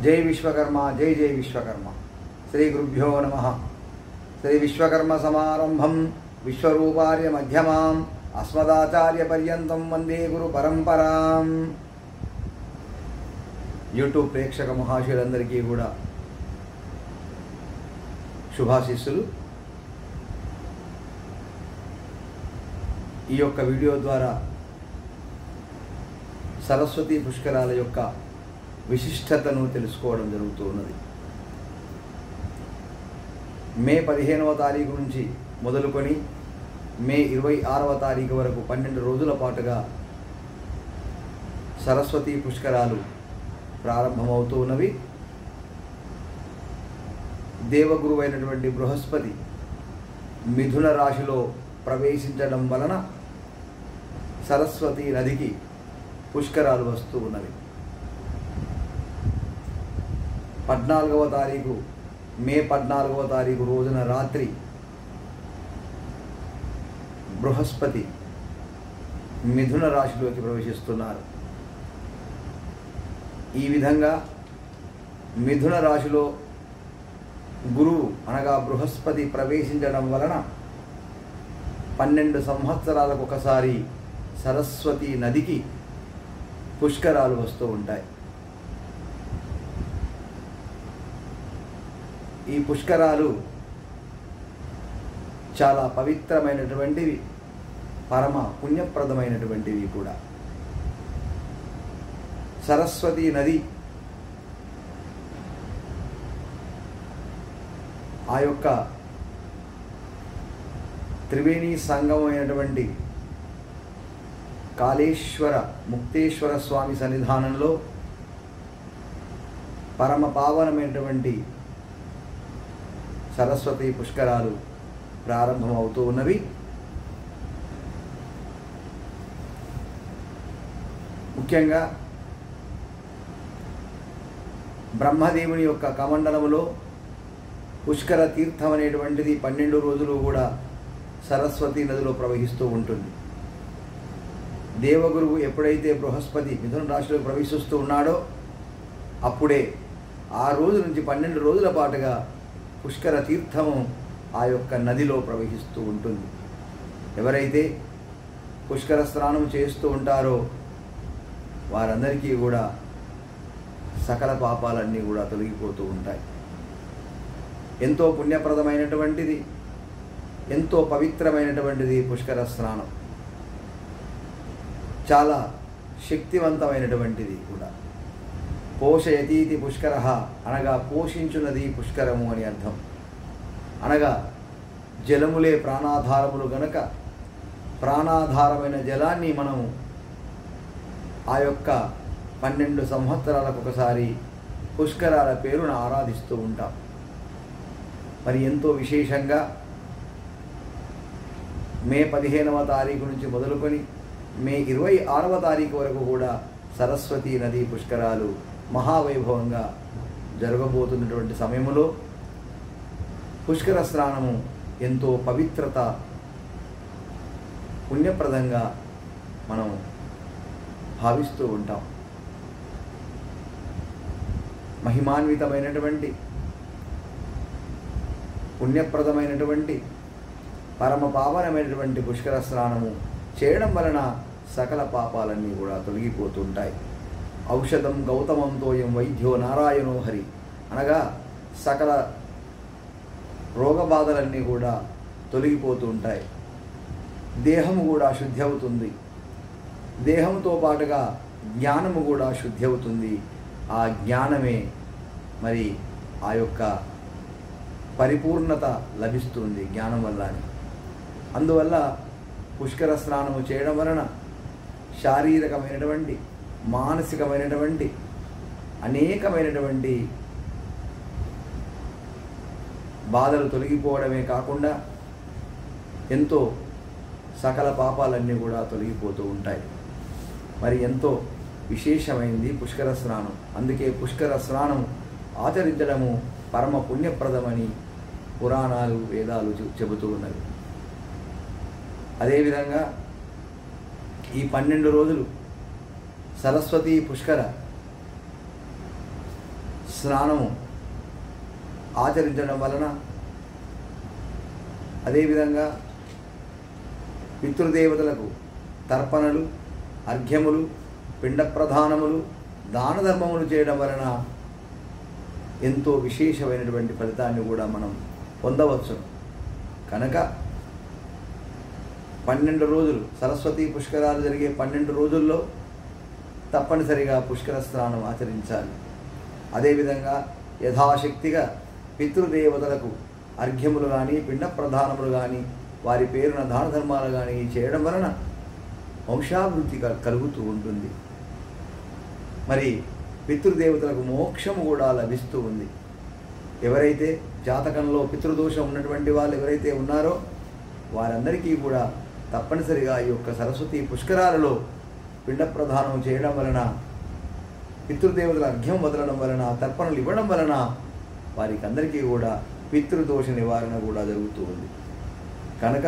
జై విశ్వకర్మ, జై జై విశ్వకర్మ. శ్రీ గురుభ్యో నమః. శ్రీ విశ్వకర్మ సమారంభం విశ్వరూపార్య మధ్యమాం అస్మదాచార్య పర్యంతం వందే గురు పరంపరాం. యూట్యూబ్ ప్రేక్షక మహాశయులందరికీ కూడా శుభాశీస్సులు. ఈ యొక్క వీడియో ద్వారా సరస్వతి పుష్కరాల యొక్క విశిష్టతను తెలుసుకోవడం జరుగుతూ ఉన్నది. మే 15వ తారీఖు నుంచి మొదలుకొని మే 26వ తారీఖు వరకు 12 రోజుల పాటుగా సరస్వతి పుష్కరాలు ప్రారంభమవుతూ ఉన్నవి. దేవగురువైనటువంటి బృహస్పతి మిథున రాశిలో ప్రవేశించడం వలన సరస్వతి నదికి పుష్కరాలు వస్తూ ఉన్నవి. 14వ తారీఖు మే 14వ తారీఖు రోజున రాత్రి బృహస్పతి మిథున రాశిలోకి ప్రవేశిస్తున్నారు. ఈ విధంగా మిథున రాశిలో గురువు అనగా బృహస్పతి ప్రవేశించడం వలన 12 సంవత్సరాలకు ఒకసారి సరస్వతి నదికి పుష్కరాలు వస్తూ ఉంటాయి. ఈ పుష్కరాలు చాలా పవిత్రమైనటువంటివి, పరమ పుణ్యప్రదమైనటువంటివి కూడా. సరస్వతి నది ఆ యొక్క త్రివేణి సంగమమైనటువంటి కాళేశ్వర ముక్తేశ్వర స్వామి సన్నిధానంలో పరమ పావనమైనటువంటి సరస్వతి పుష్కరాలు ప్రారంభమవుతూ ఉన్నవి. ముఖ్యంగా బ్రహ్మదేవుని యొక్క కమండలములో పుష్కర తీర్థం అనేటువంటిది 12 రోజులు కూడా సరస్వతి నదిలో ప్రవహిస్తూ ఉంటుంది. దేవగురువు ఎప్పుడైతే బృహస్పతి మిథున రాశిలో ప్రవేశిస్తూ ఉన్నాడో అప్పుడే ఆ రోజు నుంచి 12 రోజుల పాటుగా పుష్కర తీర్థము ఆ యొక్క నదిలో ప్రవహిస్తూ ఉంటుంది. ఎవరైతే పుష్కర స్నానం చేస్తూ ఉంటారో వారందరికీ కూడా సకల పాపాలన్నీ కూడా తొలగిపోతూ ఉంటాయి. ఎంతో పుణ్యప్రదమైనటువంటిది, ఎంతో పవిత్రమైనటువంటిది పుష్కర స్నానం. చాలా శక్తివంతమైనటువంటిది కూడా. పోషయతీతి పుష్కర అనగా పోషించున్నది పుష్కరము అని అర్థం. అనగా జలములే ప్రాణాధారములు గనక ప్రాణాధారమైన జలాన్ని మనము ఆ యొక్క 12 సంవత్సరాలకు ఒకసారి పుష్కరాల పేరును ఆరాధిస్తూ ఉంటాం. మరి ఎంతో విశేషంగా మే 15వ తారీఖు నుంచి మొదలుకొని మే 26వ తారీఖు వరకు కూడా సరస్వతి నది పుష్కరాలు మహావైభవంగా జరగబోతున్నటువంటి సమయంలో పుష్కర స్నానము ఎంతో పవిత్రత పుణ్యప్రదంగా మనం భావిస్తూ ఉంటాం. మహిమాన్వితమైనటువంటి పుణ్యప్రదమైనటువంటి పరమ పావనమైనటువంటి పుష్కర స్నానము చేయడం వలన సకల పాపాలన్నీ కూడా తొలగిపోతుంటాయి. ఔషధం గౌతమంతోయం వైద్యో నారాయణో హరి అనగా సకల రోగబాధలన్నీ కూడా తొలగిపోతూ ఉంటాయి. దేహము కూడా శుద్ధి అవుతుంది. దేహంతో పాటుగా జ్ఞానము కూడా శుద్ధి అవుతుంది. ఆ జ్ఞానమే మరి ఆ యొక్క పరిపూర్ణత లభిస్తుంది జ్ఞానం వల్లనే. అందువల్ల పుష్కర స్నానము చేయడం వలన శారీరకమైనటువంటి మానసికమైనటువంటి అనేకమైనటువంటి బాధలు తొలగిపోవడమే కాకుండా ఎంతో సకల పాపాలన్నీ కూడా తొలగిపోతూ ఉంటాయి. మరి ఎంతో విశేషమైంది పుష్కర స్నానం. అందుకే పుష్కర స్నానం ఆచరించడము పరమ పుణ్యప్రదమని పురాణాలు వేదాలు చెబుతూ ఉన్నవి. అదేవిధంగా ఈ 12 రోజులు సరస్వతి పుష్కర స్నానము ఆచరించడం వలన, అదేవిధంగా పితృదేవతలకు తర్పణలు, అర్ఘ్యములు, పిండ ప్రధానములు, దాన ధర్మములు చేయడం వలన ఎంతో విశేషమైనటువంటి ఫలితాన్ని కూడా మనం పొందవచ్చు. కనుక 12 రోజులు సరస్వతీ పుష్కరాలు జరిగే 12 రోజుల్లో తప్పనిసరిగా పుష్కర స్నానం ఆచరించాలి. అదేవిధంగా యథాశక్తిగా పితృదేవతలకు అర్ఘ్యములు కానీ, పిండ ప్రధానములు కానీ, వారి పేరున దాన ధర్మాలు కానీ చేయడం వలన వంశాభివృద్ధి కలుగుతూ ఉంటుంది. మరి పితృదేవతలకు మోక్షము కూడా లభిస్తూ ఉంది. ఎవరైతే జాతకంలో పితృదోషం ఉన్నటువంటి వాళ్ళు ఎవరైతే ఉన్నారో వారందరికీ కూడా తప్పనిసరిగా ఈ యొక్క సరస్వతి పుష్కరాలలో పిండ ప్రధానం చేయడం వలన, పితృదేవతల అర్ఘ్యం వదలడం వలన, తర్పణలు ఇవ్వడం వలన వారికి అందరికీ కూడా పితృదోష నివారణ కూడా జరుగుతూ ఉంది. కనుక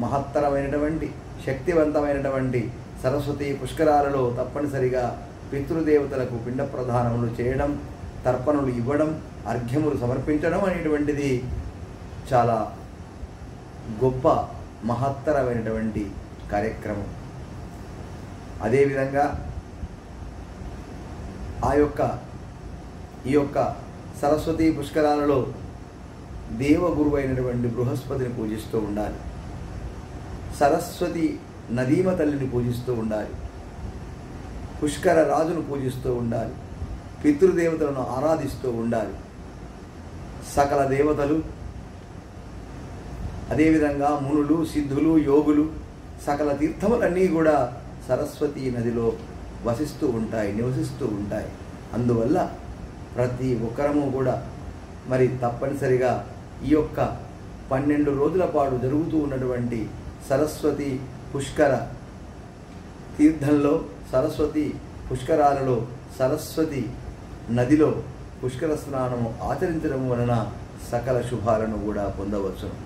మహత్తరమైనటువంటి శక్తివంతమైనటువంటి సరస్వతి పుష్కరాలలో తప్పనిసరిగా పితృదేవతలకు పిండ ప్రధానములు చేయడం, తర్పణులు ఇవ్వడం, అర్ఘ్యములు సమర్పించడం అనేటువంటిది చాలా గొప్ప మహత్తరమైనటువంటి కార్యక్రమం. అదేవిధంగా ఈ యొక్క సరస్వతి పుష్కరాలలో దేవగురువు అయినటువంటి బృహస్పతిని పూజిస్తూ ఉండాలి. సరస్వతి నదీమ తల్లిని పూజిస్తూ ఉండాలి. పుష్కర రాజును పూజిస్తూ ఉండాలి. పితృదేవతలను ఆరాధిస్తూ ఉండాలి. సకల దేవతలు, అదేవిధంగా మునులు, సిద్ధులు, యోగులు, సకల తీర్థములన్నీ కూడా సరస్వతీ నదిలో వసిస్తూ ఉంటాయి, నివసిస్తూ ఉంటాయి. అందువల్ల ప్రతి ఒక్కరము కూడా మరి తప్పనిసరిగా ఈ యొక్క 12 రోజుల పాటు జరుగుతూ ఉన్నటువంటి సరస్వతి పుష్కర తీర్థంలో, సరస్వతి పుష్కరాలలో, సరస్వతి నదిలో పుష్కర స్నానము ఆచరించడం వలన సకల శుభాలను కూడా పొందవచ్చును.